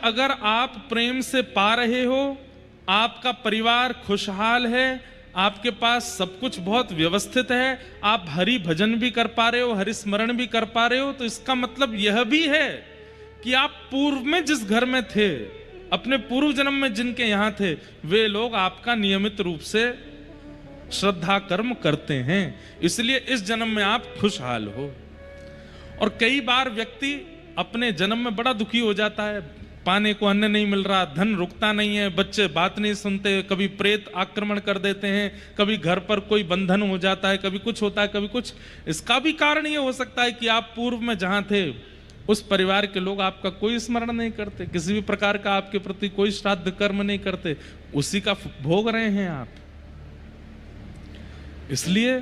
अगर आप प्रेम से पा रहे हो, आपका परिवार खुशहाल है, आपके पास सब कुछ बहुत व्यवस्थित है, आप हरि भजन भी कर पा रहे हो, हरि स्मरण भी कर पा रहे हो, तो इसका मतलब यह भी है कि आप पूर्व में जिस घर में थे, अपने पूर्व जन्म में जिनके यहां थे, वे लोग आपका नियमित रूप से श्रद्धा कर्म करते हैं, इसलिए इस जन्म में आप खुशहाल हो। और कई बार व्यक्ति अपने जन्म में बड़ा दुखी हो जाता है, पाने को अन्न नहीं मिल रहा, धन रुकता नहीं है, बच्चे बात नहीं सुनते, कभी प्रेत आक्रमण कर देते हैं, कभी घर पर कोई बंधन हो जाता है, कभी कुछ होता है, कभी कुछ। इसका भी कारण ये हो सकता है कि आप पूर्व में जहां थे उस परिवार के लोग आपका कोई स्मरण नहीं करते, किसी भी प्रकार का आपके प्रति कोई श्राद्ध कर्म नहीं करते, उसी का भोग रहे हैं आप। इसलिए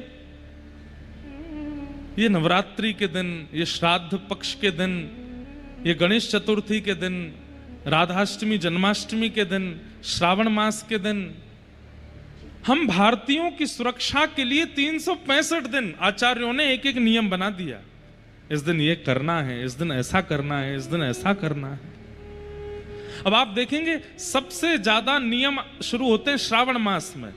ये नवरात्रि के दिन, ये श्राद्ध पक्ष के दिन, ये गणेश चतुर्थी के दिन, राधाष्टमी जन्माष्टमी के दिन, श्रावण मास के दिन, हम भारतीयों की सुरक्षा के लिए 365 दिन आचार्यों ने एक एक नियम बना दिया। इस दिन ये करना है, इस दिन ऐसा करना है, इस दिन ऐसा करना है। अब आप देखेंगे सबसे ज्यादा नियम शुरू होते हैं श्रावण मास में।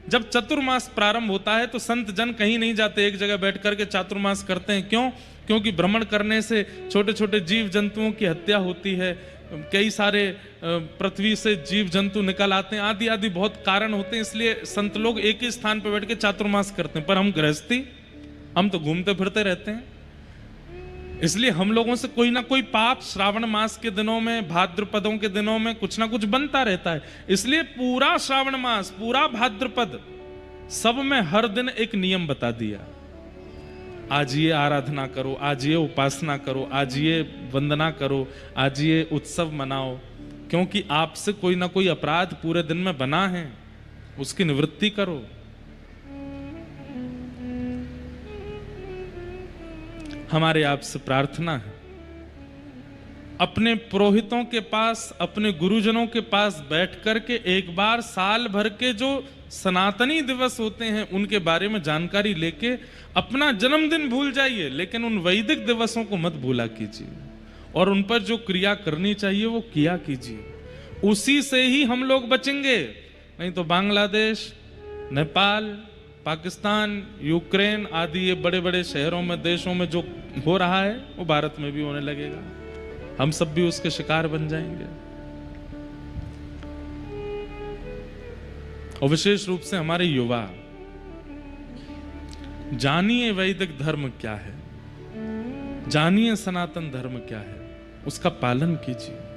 जब चतुर्मास प्रारंभ होता है तो संत जन कहीं नहीं जाते, एक जगह बैठ करके चातुर्मास करते हैं। क्यों? क्योंकि भ्रमण करने से छोटे छोटे जीव जंतुओं की हत्या होती है, कई सारे पृथ्वी से जीव जंतु निकल आते हैं, आदि आदि बहुत कारण होते हैं। इसलिए संत लोग एक ही स्थान पर बैठ के चातुर्मास करते हैं। पर हम गृहस्थी, हम तो घूमते फिरते रहते हैं, इसलिए हम लोगों से कोई ना कोई पाप श्रावण मास के दिनों में, भाद्रपदों के दिनों में कुछ ना कुछ बनता रहता है। इसलिए पूरा श्रावण मास, पूरा भाद्रपद, सब में हर दिन एक नियम बता दिया। आज ये आराधना करो, आज ये उपासना करो, आज ये वंदना करो, आज ये उत्सव मनाओ, क्योंकि आपसे कोई ना कोई अपराध पूरे दिन में बना है, उसकी निवृत्ति करो। हमारे आपसे प्रार्थना है, अपने पुरोहितों के पास, अपने गुरुजनों के पास बैठ करके एक बार साल भर के जो सनातनी दिवस होते हैं उनके बारे में जानकारी लेके अपना जन्मदिन भूल जाइए, लेकिन उन वैदिक दिवसों को मत भूला कीजिए, और उन पर जो क्रिया करनी चाहिए वो किया कीजिए। उसी से ही हम लोग बचेंगे, नहीं तो बांग्लादेश, नेपाल, पाकिस्तान, यूक्रेन आदि ये बड़े बड़े शहरों में, देशों में जो हो रहा है वो भारत में भी होने लगेगा, हम सब भी उसके शिकार बन जाएंगे। और विशेष रूप से हमारे युवा, जानिए वैदिक धर्म क्या है, जानिए सनातन धर्म क्या है, उसका पालन कीजिए।